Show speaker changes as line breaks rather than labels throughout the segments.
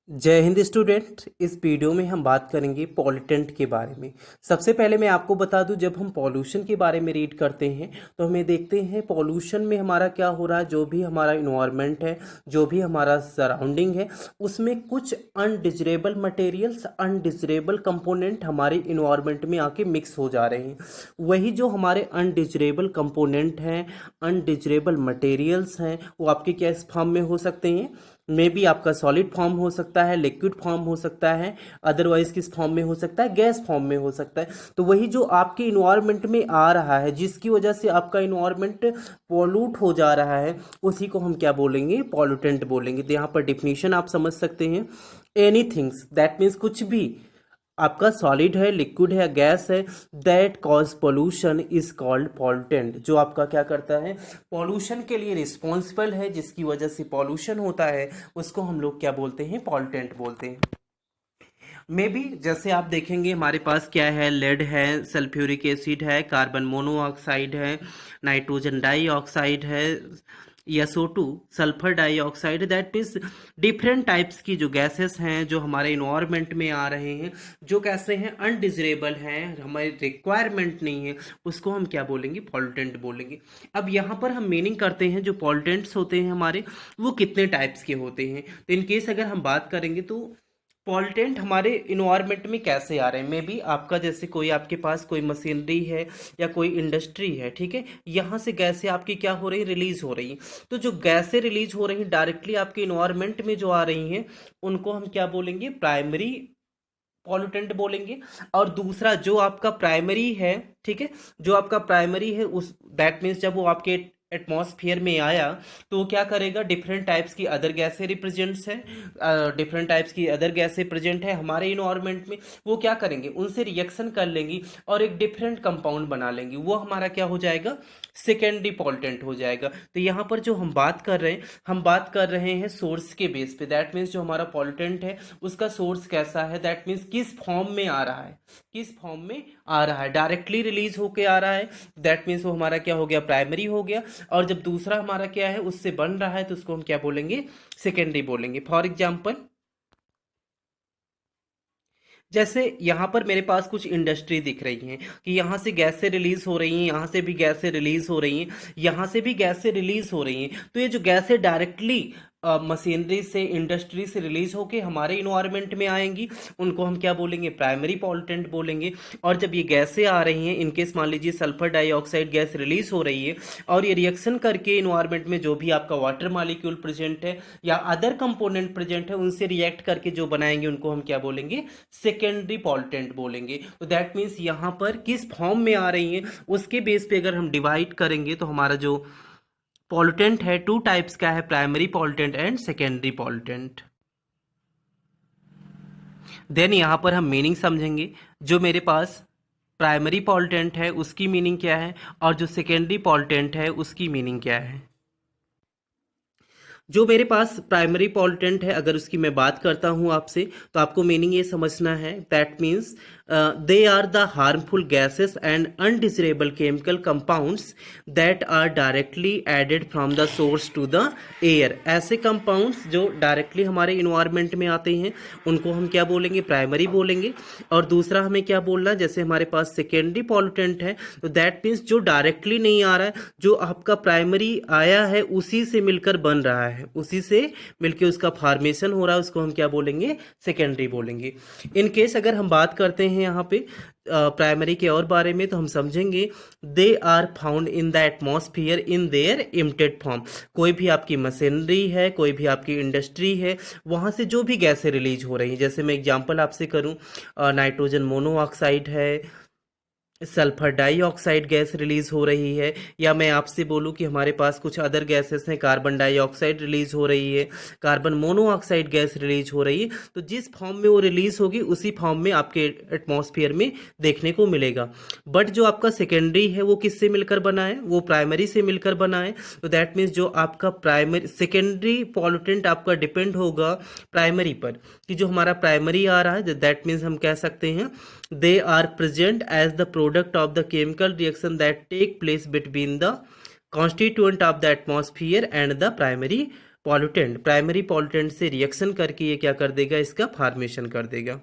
जय हिंद स्टूडेंट। इस वीडियो में हम बात करेंगे पॉल्यूटेंट के बारे में। सबसे पहले मैं आपको बता दूं, जब हम पॉल्यूशन के बारे में रीड करते हैं तो हमें देखते हैं पॉल्यूशन में हमारा क्या हो रहा है। जो भी हमारा इन्वायरमेंट है, जो भी हमारा सराउंडिंग है, उसमें कुछ अनडिजरेबल मटेरियल्स, अनडिजरेबल कंपोनेंट हमारे इन्वायरमेंट में आके मिक्स हो जा रहे हैं। वही जो हमारे अनडिजरेबल कंपोनेंट हैं, अनडिजरेबल मटेरियल्स हैं, वो आपके क्या इस फॉर्म में हो सकते हैं। मे बी आपका सॉलिड फॉर्म हो सकता है, लिक्विड फॉर्म हो सकता है, अदरवाइज किस फॉर्म में हो सकता है, गैस फॉर्म में हो सकता है। तो वही जो आपके इन्वायरमेंट में आ रहा है, जिसकी वजह से आपका इन्वायरमेंट पॉल्यूट हो जा रहा है, उसी को हम क्या बोलेंगे, पॉल्यूटेंट बोलेंगे। तो यहाँ पर डिफिनीशन आप समझ सकते हैं, एनीथिंग्स दैट मीन्स कुछ भी आपका सॉलिड है, लिक्विड है, गैस है, that cause pollution is called pollutant. जो आपका क्या करता है, पॉल्यूशन के लिए रिस्पॉन्सिबल है, जिसकी वजह से पॉल्यूशन होता है, उसको हम लोग क्या बोलते हैं, पॉल्यूटेंट बोलते हैं। मे बी जैसे आप देखेंगे हमारे पास क्या है, लेड है, सल्फ्यूरिक एसिड है, कार्बन मोनोऑक्साइड है, नाइट्रोजन डाइऑक्साइड है, SO2 sulphur dioxide. That means different types की जो गैसेस हैं जो हमारे इन्वायरमेंट में आ रहे हैं, जो कैसे हैं, अनडिजरेबल हैं, हमारी रिक्वायरमेंट नहीं है, उसको हम क्या बोलेंगे, पॉल्यूटेंट बोलेंगे। अब यहाँ पर हम मीनिंग करते हैं, जो पॉल्यूटेंट्स होते हैं हमारे, वो कितने टाइप्स के होते हैं। तो इन केस अगर हम बात करेंगे तो पॉल्यूटेंट हमारे इन्वायरमेंट में कैसे आ रहे हैं। मे बी आपका जैसे कोई आपके पास कोई मशीनरी है या कोई इंडस्ट्री है, ठीक है, यहाँ से गैसें आपकी क्या हो रही, रिलीज हो रही हैं। तो जो गैसें रिलीज हो रही हैं डायरेक्टली आपके इन्वायरमेंट में जो आ रही हैं, उनको हम क्या बोलेंगे, प्राइमरी पॉल्यूटेंट बोलेंगे। और दूसरा जो आपका प्राइमरी है, ठीक है, जो आपका प्राइमरी है, उस दैट मीन्स जब वो आपके एटमॉस्फेयर में आया तो वो क्या करेगा, डिफरेंट टाइप्स की अदर गैसें रिप्रेजेंट्स है, डिफरेंट टाइप्स की अदर गैसें प्रेजेंट है हमारे इन्वायरमेंट में। वो क्या करेंगे, उनसे रिएक्शन कर लेंगी और एक डिफरेंट कंपाउंड बना लेंगी। वो हमारा क्या हो जाएगा, सेकेंडरी पॉल्यूटेंट हो जाएगा। तो यहाँ पर जो हम बात कर रहे हैं, हम बात कर रहे हैं सोर्स के बेस पे। दैट मीन्स जो हमारा पॉल्यूटेंट है उसका सोर्स कैसा है, दैट मीन्स किस फॉर्म में आ रहा है, किस फॉर्म में आ रहा है। डायरेक्टली रिलीज होके आ रहा है, दैट मीन्स वो हमारा क्या हो गया, प्राइमरी हो गया। और जब दूसरा हमारा क्या है, उससे बन रहा है, तो उसको हम क्या बोलेंगे, सेकेंडरी बोलेंगे। फॉर एग्जाम्पल जैसे यहाँ पर मेरे पास कुछ इंडस्ट्री दिख रही हैं कि यहाँ से गैसें रिलीज हो रही हैं, यहाँ से भी गैसें रिलीज हो रही हैं, यहाँ से भी गैसें रिलीज हो रही हैं। तो ये जो गैसें डायरेक्टली मशीनरी से, इंडस्ट्री से रिलीज होके हमारे इन्वायरमेंट में आएंगी, उनको हम क्या बोलेंगे, प्राइमरी पॉल्यूटेंट बोलेंगे। और जब ये गैसें आ रही हैं, इनकेस मान लीजिए सल्फर डाइऑक्साइड गैस रिलीज हो रही है और ये रिएक्शन करके इन्वायरमेंट में जो भी आपका वाटर मॉलिक्यूल प्रेजेंट है या अदर कंपोनेंट प्रेजेंट है, उनसे रिएक्ट करके जो बनाएंगे, उनको हम क्या बोलेंगे, सेकेंडरी पॉल्यूटेंट बोलेंगे। तो दैट मीन्स यहाँ पर किस फॉर्म में आ रही हैं, उसके बेस पे अगर हम डिवाइड करेंगे तो हमारा जो पॉल्यूटेंट है, टू टाइप्स का है, primary pollutant and secondary pollutant. Then यहाँ पर हम मीनिंग समझेंगे। जो मेरे पास प्राइमरी पॉल्यूटेंट है उसकी मीनिंग क्या है, और जो सेकेंडरी पॉल्यूटेंट है उसकी मीनिंग क्या है। जो मेरे पास प्राइमरी पॉल्यूटेंट है, अगर उसकी मैं बात करता हूं आपसे, तो आपको मीनिंग ये समझना है, that means they are the harmful gases and undesirable chemical compounds that are directly added from the source to the air. ऐसे कंपाउंड्स जो डायरेक्टली हमारे इन्वायरमेंट में आते हैं, उनको हम क्या बोलेंगे, प्राइमरी बोलेंगे। और दूसरा हमें क्या बोलना है, जैसे हमारे पास सेकेंडरी पॉल्यूटेंट है, तो दैट मीन्स जो डायरेक्टली नहीं आ रहा है, जो आपका प्राइमरी आया है उसी से मिलकर बन रहा है, उसी से मिलकर उसका फॉर्मेशन हो रहा है, उसको हम क्या बोलेंगे, सेकेंडरी बोलेंगे। इन केस अगर हम बात करते हैं यहाँ पे प्राइमरी के और बारे में, तो हम समझेंगे they are found in the atmosphere in their emitted form. कोई भी आपकी मशीनरी है, कोई भी आपकी इंडस्ट्री है, वहाँ से जो भी गैसें रिलीज हो रही हैं, जैसे मैं एग्जांपल आपसे करूँ, नाइट्रोजन मोनोऑक्साइड है, सल्फर डाइऑक्साइड गैस रिलीज हो रही है, या मैं आपसे बोलूं कि हमारे पास कुछ अदर गैसेस हैं, कार्बन डाइऑक्साइड रिलीज हो रही है, कार्बन मोनोऑक्साइड गैस रिलीज हो रही है, तो जिस फॉर्म में वो रिलीज होगी उसी फॉर्म में आपके एटमॉस्फेयर में देखने को मिलेगा। बट जो आपका सेकेंडरी है वो किससे मिलकर बना है, वो प्राइमरी से मिलकर बना है। तो दैट मीन्स जो आपका प्राइमरी सेकेंडरी पॉल्यूटेंट आपका डिपेंड होगा प्राइमरी पर, कि जो हमारा प्राइमरी आ रहा है, दैट मीन्स हम कह सकते हैं they are present as the product of the chemical reaction that take place between the constituent of the atmosphere and the primary pollutant primary pollutant से रिएक्शन करके ये क्या कर देगा, इसका फॉर्मेशन कर देगा।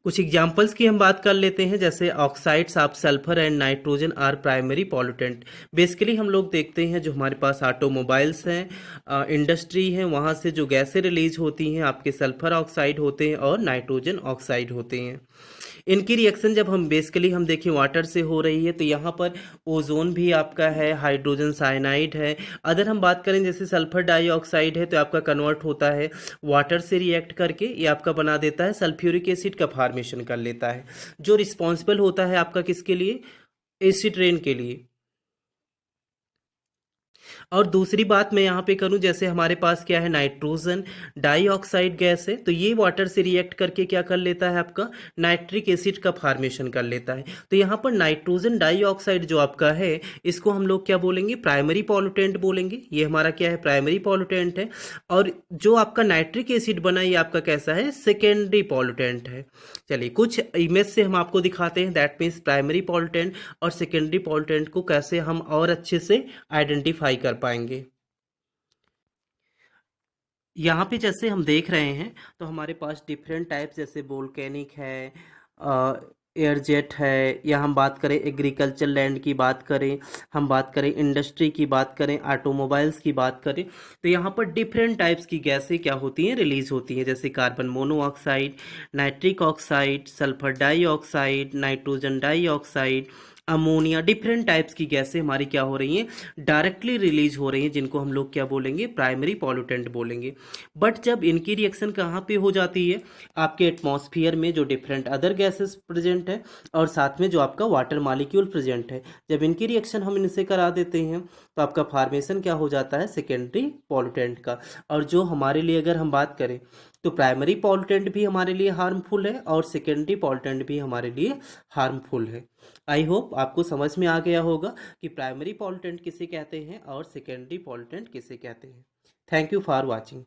कुछ एग्जाम्पल्स की हम बात कर लेते हैं, जैसे oxides of sulphur and nitrogen are primary pollutant. Basically हम लोग देखते हैं जो हमारे पास ऑटोमोबाइल्स हैं, इंडस्ट्री है, वहाँ से जो गैसें रिलीज होती हैं आपके सल्फर ऑक्साइड होते हैं और नाइट्रोजन ऑक्साइड होते हैं। इनकी रिएक्शन जब हम बेसिकली हम देखें वाटर से हो रही है, तो यहाँ पर ओजोन भी आपका है, हाइड्रोजन साइनाइड है। अगर हम बात करें जैसे सल्फर डाइऑक्साइड है तो आपका कन्वर्ट होता है वाटर से रिएक्ट करके, ये आपका बना देता है सल्फ्यूरिक एसिड का फॉर्मेशन कर लेता है, जो रिस्पॉन्सिबल होता है आपका किसके लिए, एसिड रेन के लिए। और दूसरी बात मैं यहाँ पे करूँ, जैसे हमारे पास क्या है, नाइट्रोजन डाइऑक्साइड गैस है, तो ये वाटर से रिएक्ट करके क्या कर लेता है, आपका नाइट्रिक एसिड का फॉर्मेशन कर लेता है। तो यहाँ पर नाइट्रोजन डाइऑक्साइड जो आपका है, इसको हम लोग क्या बोलेंगे, प्राइमरी पॉल्यूटेंट बोलेंगे। ये हमारा क्या है, प्राइमरी पॉल्यूटेंट है। और जो आपका नाइट्रिक एसिड बना, ये आपका कैसा है, सेकेंडरी पॉल्यूटेंट है। चलिए कुछ इमेज से हम आपको दिखाते हैं, दैट मीन्स प्राइमरी पॉल्यूटेंट और सेकेंडरी पॉल्यूटेंट को कैसे हम और अच्छे से आइडेंटिफाई कर पाएंगे। यहाँ पे जैसे हम देख रहे हैं तो हमारे पास डिफरेंट टाइप्स, जैसे वोल्केनिक है, एयर जेट है, या हम बात करें एग्रीकल्चर लैंड की बात करें, हम बात करें इंडस्ट्री की बात करें, ऑटोमोबाइल्स की बात करें, तो यहाँ पर डिफरेंट टाइप्स की गैसें क्या होती हैं, रिलीज होती हैं, जैसे carbon monoxide, nitric oxide, sulphur dioxide, nitrogen dioxide, ammonia. Different types की गैसें हमारी क्या हो रही हैं, डायरेक्टली रिलीज हो रही हैं, जिनको हम लोग क्या बोलेंगे, प्राइमरी पॉल्यूटेंट बोलेंगे। बट जब इनकी रिएक्शन कहाँ पे हो जाती है, आपके एटमॉस्फेयर में जो डिफरेंट अदर गैसेस प्रेजेंट है और साथ में जो आपका वाटर मॉलिक्यूल प्रेजेंट है, जब इनकी रिएक्शन हम इनसे करा देते हैं तो आपका फॉर्मेशन क्या हो जाता है, सेकेंडरी पॉल्यूटेंट का। और जो हमारे लिए अगर हम बात करें तो प्राइमरी पॉल्यूटेंट भी हमारे लिए हार्मफुल है और सेकेंडरी पॉल्यूटेंट भी हमारे लिए हार्मफुल है। आई होप आपको समझ में आ गया होगा कि प्राइमरी पॉल्यूटेंट किसे कहते हैं और सेकेंडरी पॉल्यूटेंट किसे कहते हैं। Thank you for watching.